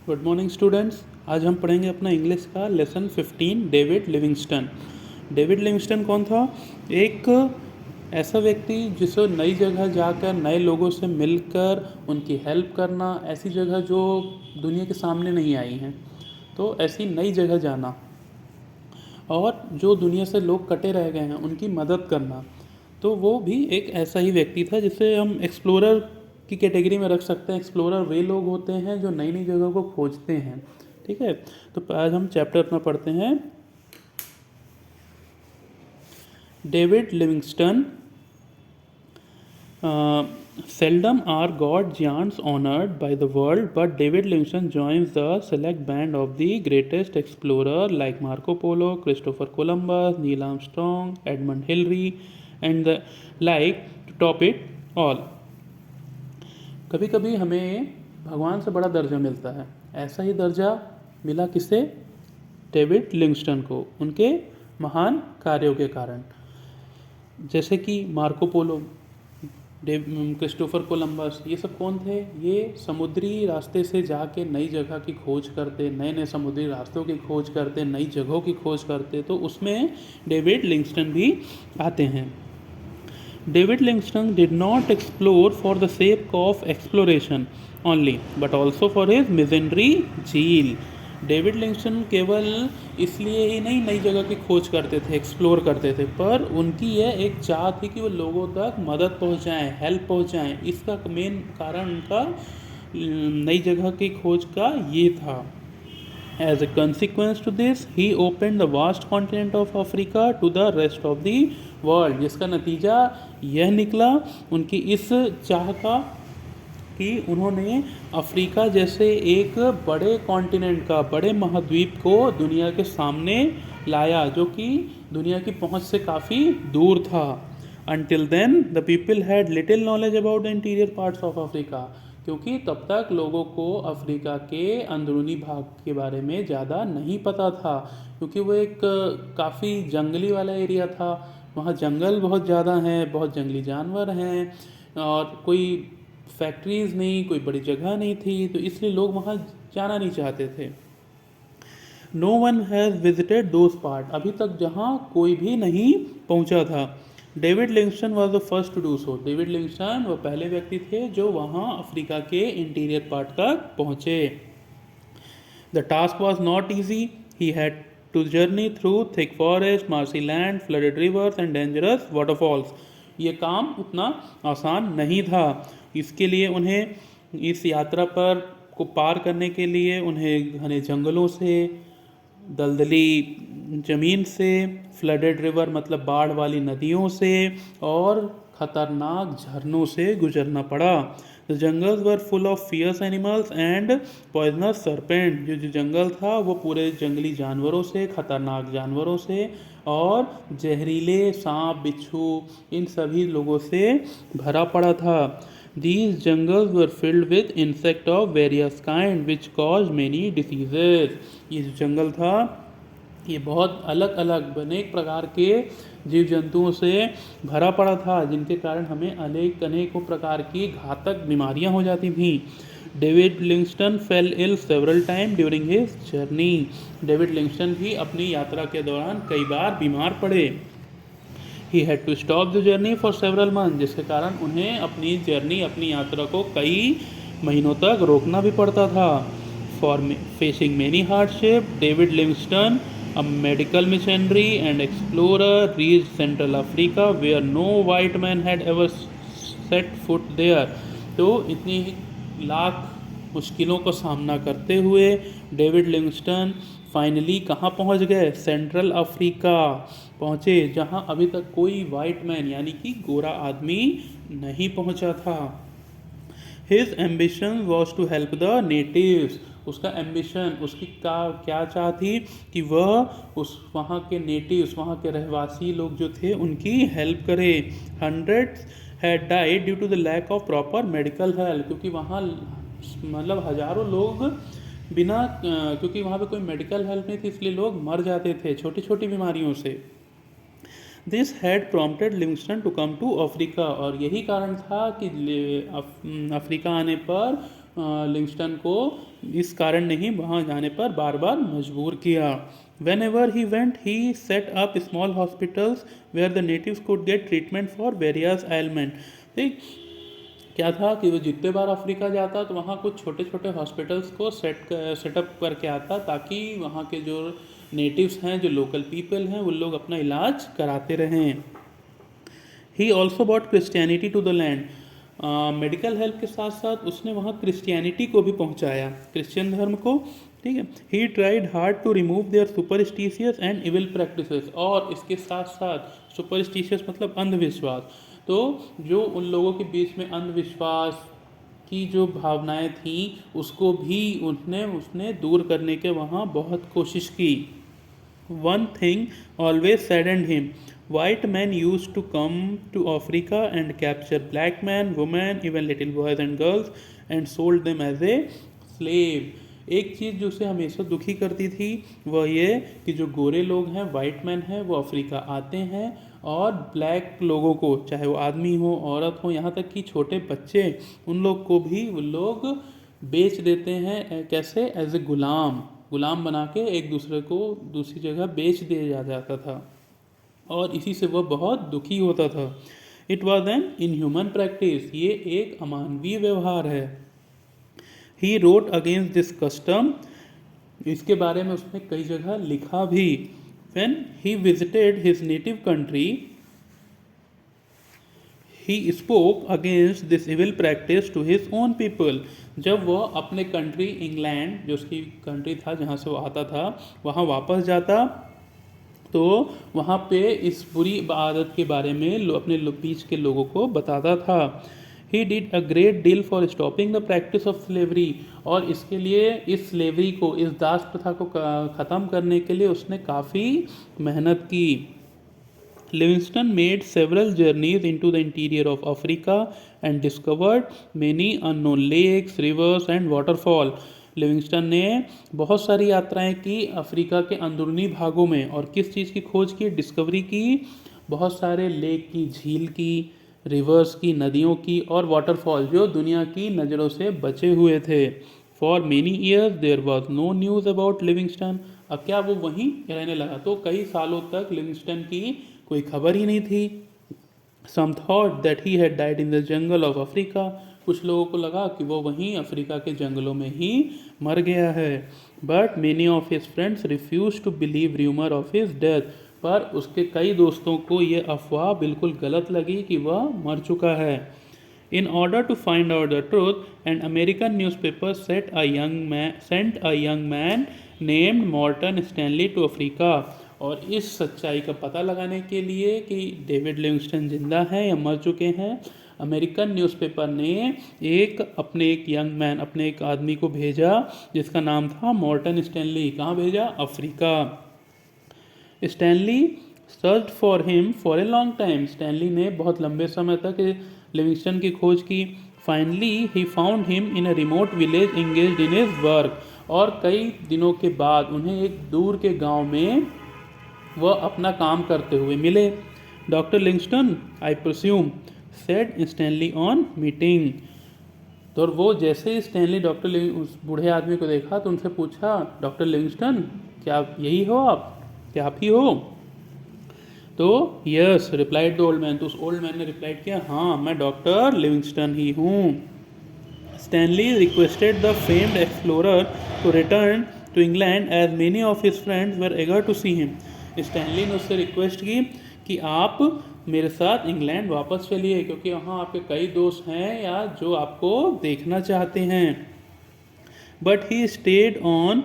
Good morning students. आज हम पढ़ेंगे अपना इंग्लिश का lesson 15 David Livingstone. David Livingstone कौन था? एक ऐसा व्यक्ति जिसे नई जगह जाकर नए लोगों से मिलकर उनकी हेल्प करना, ऐसी जगह जो दुनिया के सामने नहीं आई हैं, तो ऐसी नई जगह जाना और जो दुनिया से लोग कटे रह गए हैं उनकी मदद करना, तो वो भी एक ऐसा ही व्यक्ति था जिसे हम एक्सप्लोरर की कैटेगरी में रख सकते हैं। एक्सप्लोरर वे लोग होते हैं जो नई नई जगह को खोजते हैं। ठीक है, तो आज हम चैप्टर अपना पढ़ते हैं। David Livingstone. Seldom are God giants honored by the world, but David Livingstone joins the select band of the greatest explorer like Marco Polo, Christopher Columbus, Neil Armstrong, Edmund Hillary, and the like to top it all. कभी कभी हमें भगवान से बड़ा दर्जा मिलता है। ऐसा ही दर्जा मिला किसे? डेविड लिविंगस्टन को, उनके महान कार्यों के कारण। जैसे कि मार्को पोलो, क्रिस्टोफर कोलंबस, ये सब कौन थे? ये समुद्री रास्ते से जाके नई जगह की खोज करते, नए नए समुद्री रास्तों की खोज करते, नई जगहों की खोज करते, तो उसमें डेविड लिविंगस्टन भी आते हैं। David Livingstone did not explore for the sake of exploration only but also for his missionary zeal. David Livingstone केवल इसलिए ही नहीं नई जगह की खोज करते थे, एक्सप्लोर करते थे, पर उनकी यह एक चाह थी कि वो लोगों तक मदद पहुंचाएं, हेल्प पहुंचाएं। इसका मेन कारण उनका नई जगह की खोज का ये था। As a consequence to this, he opened the vast continent of Africa to the rest of the world, जिसका नतीजा यह निकला उनकी इस चाह का कि उन्होंने अफ्रीका जैसे एक बड़े कॉन्टिनेंट का, बड़े महाद्वीप को दुनिया के सामने लाया, जो कि दुनिया की पहुंच से काफ़ी दूर था। Until then, the people had little knowledge about the interior parts of Africa, क्योंकि तब तक लोगों को अफ्रीका के अंदरूनी भाग के बारे में ज़्यादा नहीं पता था, क्योंकि वो एक काफ़ी जंगली वाला एरिया था। वहाँ जंगल बहुत ज़्यादा हैं, बहुत जंगली जानवर हैं और कोई फैक्ट्रीज़ नहीं, कोई बड़ी जगह नहीं थी, तो इसलिए लोग वहाँ जाना नहीं चाहते थे। No one has visited those part, अभी तक जहाँ कोई भी नहीं पहुँचा था। David Livingstone was the first to do so, David Livingstone वो पहले व्यक्ति थे जो वहाँ अफ्रीका के इंटीरियर पार्ट तक पहुँचे। The task was not easy, he had to journey through thick forest, marshy land, flooded rivers and dangerous waterfalls. ये काम उतना आसान नहीं था। इसके लिए उन्हें, इस यात्रा पर को पार करने के लिए उन्हें घने जंगलों से, दलदली ज़मीन से, फ्लडेड रिवर मतलब बाढ़ वाली नदियों से और ख़तरनाक झरनों से गुजरना पड़ा। The jungles were full of fierce animals and poisonous serpent, जो जंगल था वो पूरे जंगली जानवरों से, ख़तरनाक जानवरों से और जहरीले सांप, बिच्छू, इन सभी लोगों से भरा पड़ा था। These jungles were filled with insect of various kind which caused many diseases. ये जो जंगल था ये बहुत अलग अलग अनेक प्रकार के जीव जंतुओं से भरा पड़ा था, जिनके कारण हमें अनेकों प्रकार की घातक बीमारियां हो जाती थीं। David Livingstone fell ill several time during his journey. David Livingstone भी अपनी यात्रा के दौरान कई बार बीमार पड़े। He had to stop the journey for several month, जिसके कारण उन्हें अपनी जर्नी, अपनी यात्रा को कई महीनों तक रोकना भी पड़ता था। For facing many hardship, David Livingstone, a medical missionary and explorer, reach central Africa where no white man had ever set foot there. तो इतनी लाख मुश्किलों का सामना करते हुए डेविड लिविंगस्टन फाइनली कहाँ पहुँच गए? सेंट्रल अफ्रीका पहुँचे, जहाँ अभी तक कोई वाइट मैन यानी कि गोरा आदमी नहीं पहुँचा था। His ambition was to help the natives, उसका एम्बिशन, उसकी क्या चाह थी कि वह उस वहाँ के नेटिव्स, वहाँ के रहवासी लोग जो थे उनकी हेल्प करे। Hundreds had died due to the lack of proper medical help, क्योंकि वहाँ मतलब हज़ारों लोग बिना, क्योंकि वहाँ पे कोई मेडिकल हेल्प नहीं थी, इसलिए लोग मर जाते थे छोटी छोटी बीमारियों से। This had prompted Livingstone to come to Africa, और यही कारण था कि अफ्रीका आने पर लिविंगस्टन को इस कारण ने ही वहाँ जाने पर बार बार मजबूर किया। Whenever he went he set up small hospitals where the natives could get treatment for various element. ठीक, क्या था कि वो जितने बार अफ्रीका जाता तो वहाँ कुछ छोटे छोटे हॉस्पिटल्स को सेटअप करके आता ताकि वहाँ के जो नेटिव्स हैं, जो लोकल पीपल हैं, वो लोग अपना इलाज कराते रहें। He also brought Christianity to the land. Medical help के साथ साथ उसने वहाँ क्रिश्चियनिटी को भी पहुँचाया, क्रिश्चियन धर्म को। ठीक है। He tried hard to remove their superstitious and evil practices. और इसके साथ साथ सुपरस्टिशियस मतलब अंधविश्वास, तो जो उन लोगों के बीच में अंधविश्वास की जो भावनाएं थी उसको भी उसने दूर करने के वहाँ बहुत कोशिश की। One thing always saddened him. White men used to come to Africa and capture black men, women, even little boys and girls and sold them as a slave. एक चीज़ जो उसे हमेशा दुखी करती थी वह ये कि जो गोरे लोग हैं, वाइट मैन हैं, वो अफ्रीका आते हैं और ब्लैक लोगों को, चाहे वो आदमी हो, औरत हो, यहाँ तक कि छोटे बच्चे, उन लोग को भी वो लोग बेच देते हैं। कैसे? एज ए गुलाम बना के एक दूसरे को दूसरी जगह बेच दिया जाता था और इसी से वह बहुत दुखी होता था। It was an inhuman practice. ये एक अमानवीय व्यवहार है। He wrote against this custom. इसके बारे में उसने कई जगह लिखा भी। When he visited his native country he spoke against this evil practice to his own people. जब वह अपने कंट्री इंग्लैंड, जो उसकी कंट्री था जहाँ से वो आता था, वहाँ वापस जाता तो वहाँ पे इस बुरी आदत के बारे में अपने बीच के लोगों को बताता था। He did a great deal for stopping the practice of slavery. और इसके लिए, इस स्लेवरी को, इस दास प्रथा को ख़त्म करने के लिए उसने काफ़ी मेहनत की। Livingstone made several journeys into the interior of Africa and discovered many unknown lakes, rivers and waterfall. Livingstone ने बहुत सारी यात्राएं की अफ्रीका के अंदरूनी भागों में और किस चीज़ की खोज की? डिस्कवरी की, बहुत सारे लेक की, झील की, रिवर्स की, नदियों की और वाटरफॉल जो दुनिया की नज़रों से बचे हुए थे। For many years there was no news about Livingstone. अब क्या वो वहीं रहने लगा? तो कई सालों तक लिविंगस्टन की कोई खबर ही नहीं थी। Some thought that he had died in the jungle of Africa. कुछ लोगों को लगा कि वो वहीं अफ्रीका के जंगलों में ही मर गया है। But many of his friends refuse to believe rumour of his death. पर उसके कई दोस्तों को ये अफवाह बिल्कुल गलत लगी कि वह मर चुका है। In order to find out the truth, an American newspaper sent a young man named Morton Stanley to Africa. और इस सच्चाई का पता लगाने के लिए कि डेविड लिविंगस्टन जिंदा हैं या मर चुके हैं, अमेरिकन न्यूज़पेपर ने अपने एक आदमी को भेजा जिसका नाम था मॉर्टन स्टैनली। कहाँ भेजा? Africa. Stanley search for him for a long time. Stanley ने बहुत लंबे समय तक लिविंगस्टन की खोज की। Finally he found him in a remote village engaged in his work. और कई दिनों के बाद उन्हें एक दूर के गांव में वह अपना काम करते हुए मिले। Doctor Livingstone, I presume, said Stanley on meeting. तो वो जैसे ही स्टैनली उस बूढ़े आदमी को देखा तो उनसे पूछा, डॉक्टर लिविंगस्टन, क्या यही हो आप? क्या आप ही हो? तो yes replied the old man. तो उस ओल्ड मैन ने रिप्लाइड किया, हाँ मैं डॉक्टर लिविंगस्टन ही हूँ। Stanley requested the famed explorer to return to England as many of his friends were eager to see him. Stanley ने उससे रिक्वेस्ट की कि आप मेरे साथ इंग्लैंड वापस चलिए क्योंकि वहाँ आपके कई दोस्त हैं या जो आपको देखना चाहते हैं। But he stayed on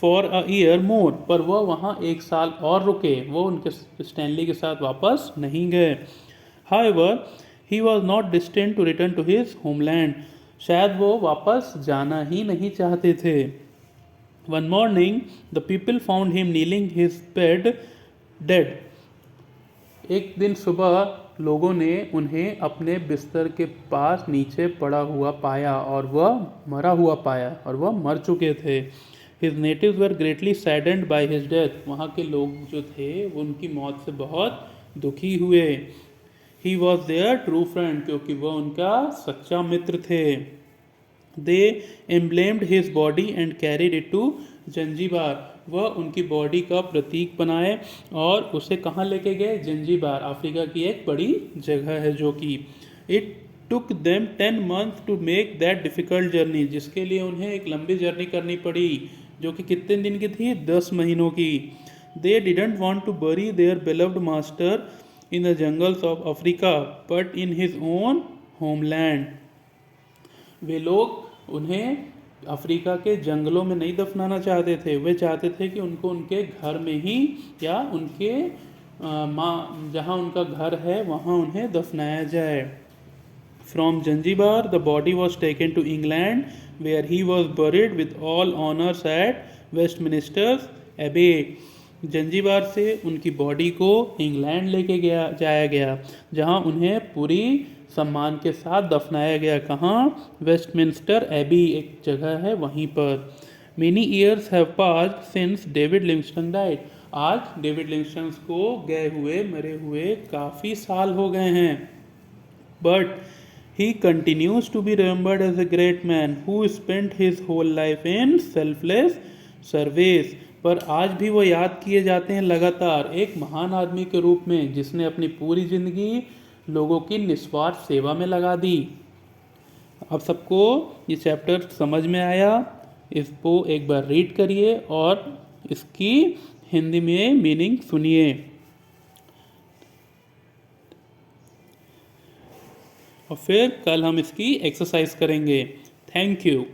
for a year मोर। पर वह वहाँ एक साल और रुके, वो उनके स्टैनली के साथ वापस नहीं गए। However he was not distant to return to his homeland. शायद वो वापस जाना ही नहीं चाहते थे। One morning the people found him kneeling his bed dead. एक दिन सुबह लोगों ने उन्हें अपने बिस्तर के पास नीचे पड़ा हुआ पाया और वह मरा हुआ पाया और वह मर चुके थे। His natives were greatly saddened by his death. वहाँ के लोग जो थे वो उनकी मौत से बहुत दुखी हुए। He was their true friend, क्योंकि वह उनका सच्चा मित्र थे। They embalmed his body and carried it to Zanzibar. वह उनकी बॉडी का प्रतीक बनाए और उसे कहाँ लेके गए? जंजीबार, अफ्रीका की एक बड़ी जगह है जो कि it took them 10 months to make that difficult journey, जिसके लिए उन्हें एक लंबी जर्नी करनी पड़ी, जो कि कितने दिन की थी? 10 महीनों की। They didn't want to bury their beloved master in the jungles of Africa but in his own homeland. वे लोग उन्हें अफ्रीका के जंगलों में नहीं दफनाना चाहते थे, वे चाहते थे कि उनको उनके घर में ही या उनके माँ जहाँ उनका घर है वहाँ उन्हें दफनाया जाए। From Zanzibar the body was taken to England where he was buried with all honours at Westminster Abbey. Zanzibar से उनकी बॉडी को इंग्लैंड लेके जाया गया, जहाँ उन्हें पूरी सम्मान के साथ दफनाया गया। कहाँ? वेस्टमिंस्टर एबी एक जगह है वहीं पर। Many years have passed since David Livingstone died. आज डेविड लिविंगस्टन को गए हुए मरे हुए काफ़ी साल हो गए हैं, but he continues to be remembered as a great man who spent his whole life in selfless service। पर आज भी वो याद किए जाते हैं लगातार एक महान आदमी के रूप में जिसने अपनी पूरी जिंदगी लोगों की निस्वार्थ सेवा में लगा दी। अब सबको ये चैप्टर समझ में आया? इसको एक बार रीड करिए और इसकी हिंदी में मीनिंग सुनिए और फिर कल हम इसकी एक्सरसाइज करेंगे। Thank you.